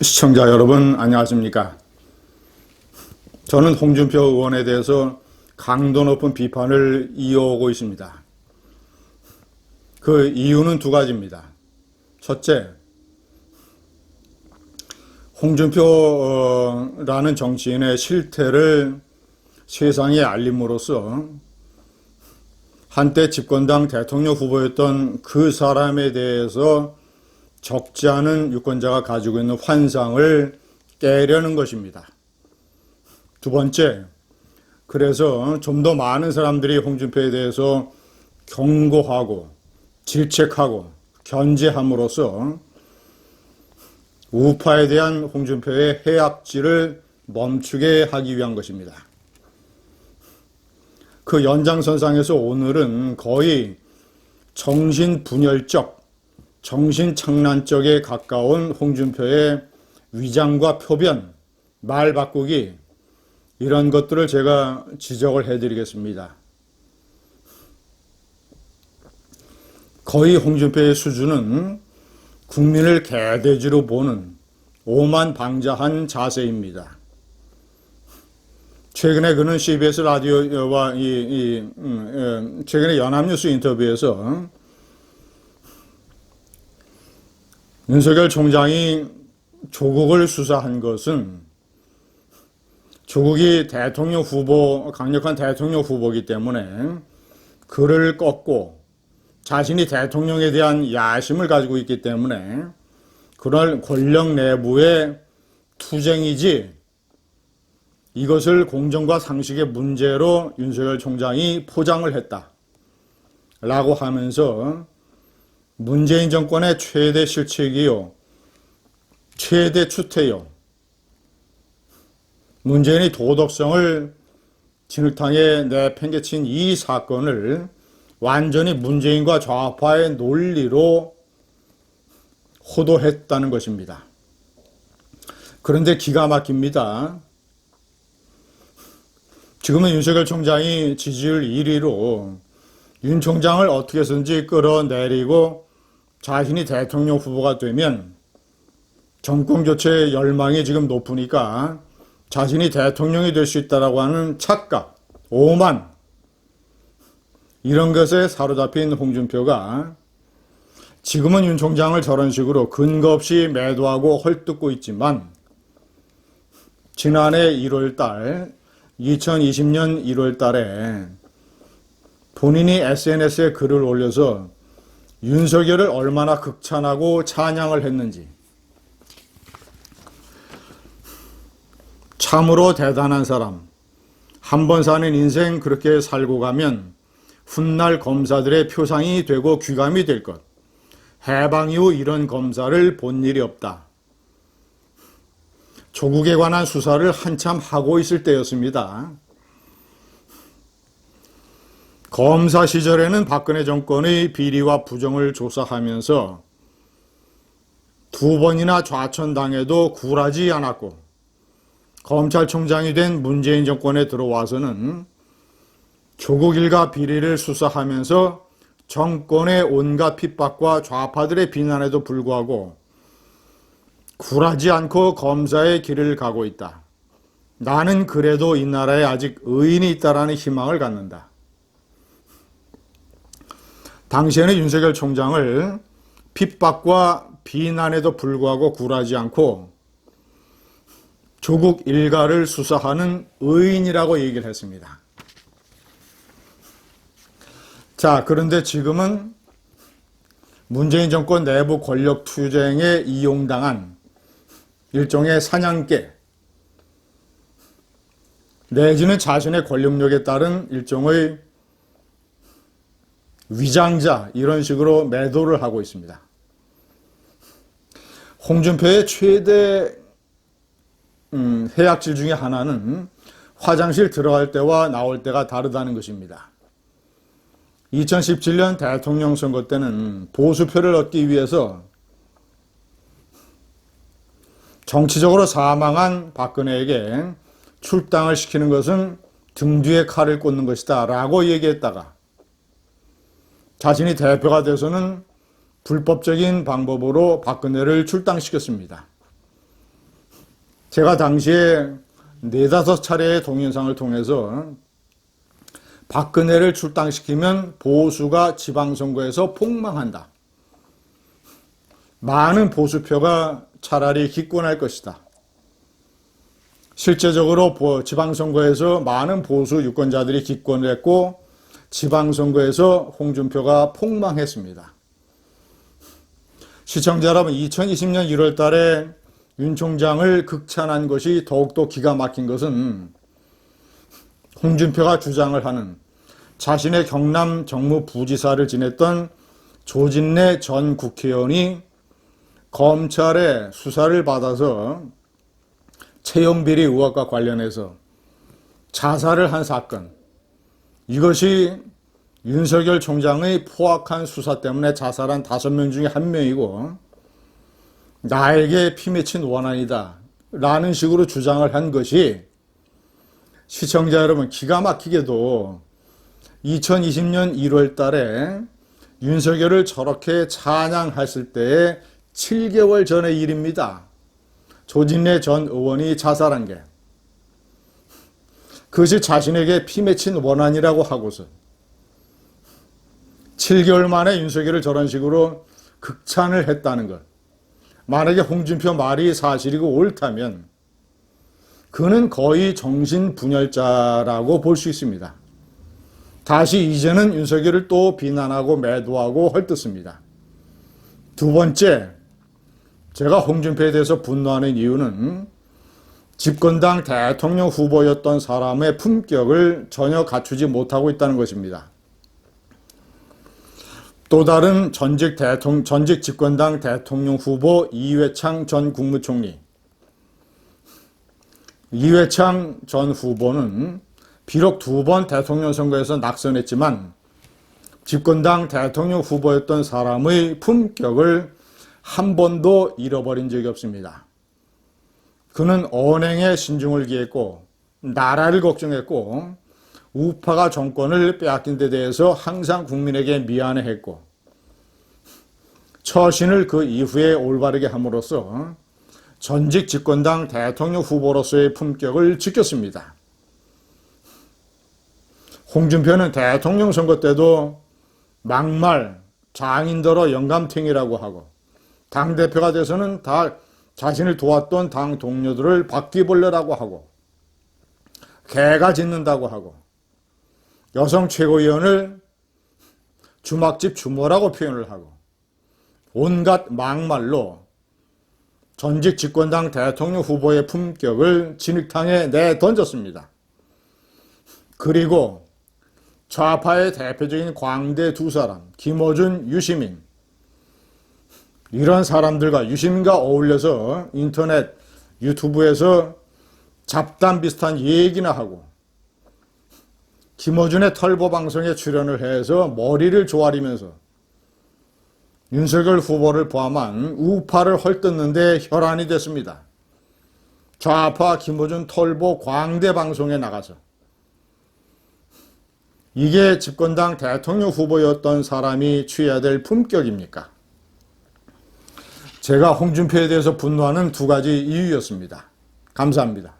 시청자 여러분 안녕하십니까? 저는 홍준표 의원에 대해서 강도 높은 비판을 이어오고 있습니다. 그 이유는 두 가지입니다. 첫째, 홍준표라는 정치인의 실태를 세상에 알림으로써 한때 집권당 대통령 후보였던 그 사람에 대해서 적지 않은 유권자가 가지고 있는 환상을 깨려는 것입니다. 두 번째, 그래서 좀 더 많은 사람들이 홍준표에 대해서 경고하고 질책하고 견제함으로써 우파에 대한 홍준표의 해악질을 멈추게 하기 위한 것입니다. 그 연장선상에서 오늘은 거의 정신분열적, 정신착란적에 가까운 홍준표의 위장과 표변, 말 바꾸기, 이런 것들을 제가 지적을 해드리겠습니다. 거의 홍준표의 수준은 국민을 개돼지로 보는 오만방자한 자세입니다. 최근에 그는 CBS 라디오와 최근에 연합뉴스 인터뷰에서 윤석열 총장이 조국을 수사한 것은 조국이 대통령 후보, 강력한 대통령 후보이기 때문에 그를 꺾고 자신이 대통령에 대한 야심을 가지고 있기 때문에 그럴 권력 내부의 투쟁이지 이것을 공정과 상식의 문제로 윤석열 총장이 포장을 했다라고 하면서 문재인 정권의 최대 실책이요, 최대 추태요, 문재인이 도덕성을 진흙탕에 내팽개친 이 사건을 완전히 문재인과 좌파의 논리로 호도했다는 것입니다. 그런데 기가 막힙니다. 지금은 윤석열 총장이 지지율 1위로 윤 총장을 어떻게 해서든지 끌어내리고 자신이 대통령 후보가 되면 정권 교체 열망이 지금 높으니까 자신이 대통령이 될 수 있다라고 하는 착각, 오만, 이런 것에 사로잡힌 홍준표가 지금은 윤 총장을 저런 식으로 근거 없이 매도하고 헐뜯고 있지만 지난해 1월달, 2020년 1월달에 본인이 SNS에 글을 올려서 윤석열을 얼마나 극찬하고 찬양을 했는지, 참으로 대단한 사람, 한 번 사는 인생 그렇게 살고 가면 훗날 검사들의 표상이 되고 귀감이 될 것, 해방 이후 이런 검사를 본 일이 없다. 조국에 관한 수사를 한참 하고 있을 때였습니다. 검사 시절에는 박근혜 정권의 비리와 부정을 조사하면서 두 번이나 좌천당해도 굴하지 않았고, 검찰총장이 된 문재인 정권에 들어와서는 조국 일가 비리를 수사하면서 정권의 온갖 핍박과 좌파들의 비난에도 불구하고 굴하지 않고 검사의 길을 가고 있다. 나는 그래도 이 나라에 아직 의인이 있다라는 희망을 갖는다. 당시에는 윤석열 총장을 핍박과 비난에도 불구하고 굴하지 않고 조국 일가를 수사하는 의인이라고 얘기를 했습니다. 자, 그런데 지금은 문재인 정권 내부 권력 투쟁에 이용당한 일종의 사냥개, 내지는 자신의 권력력에 따른 일종의 위장자, 이런 식으로 매도를 하고 있습니다. 홍준표의 최대 해악질 중에 하나는 화장실 들어갈 때와 나올 때가 다르다는 것입니다. 2017년 대통령 선거 때는 보수표를 얻기 위해서 정치적으로 사망한 박근혜에게 출당을 시키는 것은 등 뒤에 칼을 꽂는 것이다 라고 얘기했다가 자신이 대표가 돼서는 불법적인 방법으로 박근혜를 출당시켰습니다. 제가 당시에 4~5차례의 동영상을 통해서 박근혜를 출당시키면 보수가 지방선거에서 폭망한다. 많은 보수표가 차라리 기권할 것이다. 실제적으로 지방선거에서 많은 보수 유권자들이 기권을 했고 지방선거에서 홍준표가 폭망했습니다. 시청자 여러분, 2020년 1월 달에 윤 총장을 극찬한 것이 더욱더 기가 막힌 것은 홍준표가 주장을 하는 자신의 경남 정무부지사를 지냈던 조진래 전 국회의원이 검찰의 수사를 받아서 채용비리 의혹과 관련해서 자살을 한 사건, 이것이 윤석열 총장의 포악한 수사 때문에 자살한 5명 중에 1명이고 나에게 피맺힌 원한이다 라는 식으로 주장을 한 것이, 시청자 여러분, 기가 막히게도 2020년 1월 달에 윤석열을 저렇게 찬양했을 때의 7개월 전의 일입니다. 조진래 전 의원이 자살한 게, 그것이 자신에게 피맺힌 원한이라고 하고서 7개월 만에 윤석열을 저런 식으로 극찬을 했다는 것. 만약에 홍준표 말이 사실이고 옳다면 그는 거의 정신분열자라고 볼 수 있습니다. 다시 이제는 윤석열을 또 비난하고 매도하고 헐뜯습니다. 두 번째, 제가 홍준표에 대해서 분노하는 이유는 집권당 대통령 후보였던 사람의 품격을 전혀 갖추지 못하고 있다는 것입니다. 또 다른 전직 집권당 대통령 후보 이회창 전 국무총리. 이회창 전 후보는 비록 2번 대통령 선거에서 낙선했지만 집권당 대통령 후보였던 사람의 품격을 한 번도 잃어버린 적이 없습니다. 그는 언행에 신중을 기했고 나라를 걱정했고 우파가 정권을 빼앗긴 데 대해서 항상 국민에게 미안해했고 처신을 그 이후에 올바르게 함으로써 전직 집권당 대통령 후보로서의 품격을 지켰습니다. 홍준표는 대통령 선거 때도 막말, 장인더러 영감탱이라고 하고 당대표가 돼서는 다 자신을 도왔던 당 동료들을 바퀴벌레라고 하고 개가 짖는다고 하고 여성 최고위원을 주막집 주모라고 표현을 하고 온갖 막말로 전직 집권당 대통령 후보의 품격을 진흙탕에 내던졌습니다. 그리고 좌파의 대표적인 광대 2사람, 김어준, 유시민, 이런 사람들과 유시민과 어울려서 인터넷, 유튜브에서 잡담 비슷한 얘기나 하고 김어준의 털보 방송에 출연을 해서 머리를 조아리면서 윤석열 후보를 포함한 우파를 헐뜯는데 혈안이 됐습니다. 좌파 김어준 털보 광대 방송에 나가서. 이게 집권당 대통령 후보였던 사람이 취해야 될 품격입니까? 제가 홍준표에 대해서 분노하는 2가지 이유였습니다. 감사합니다.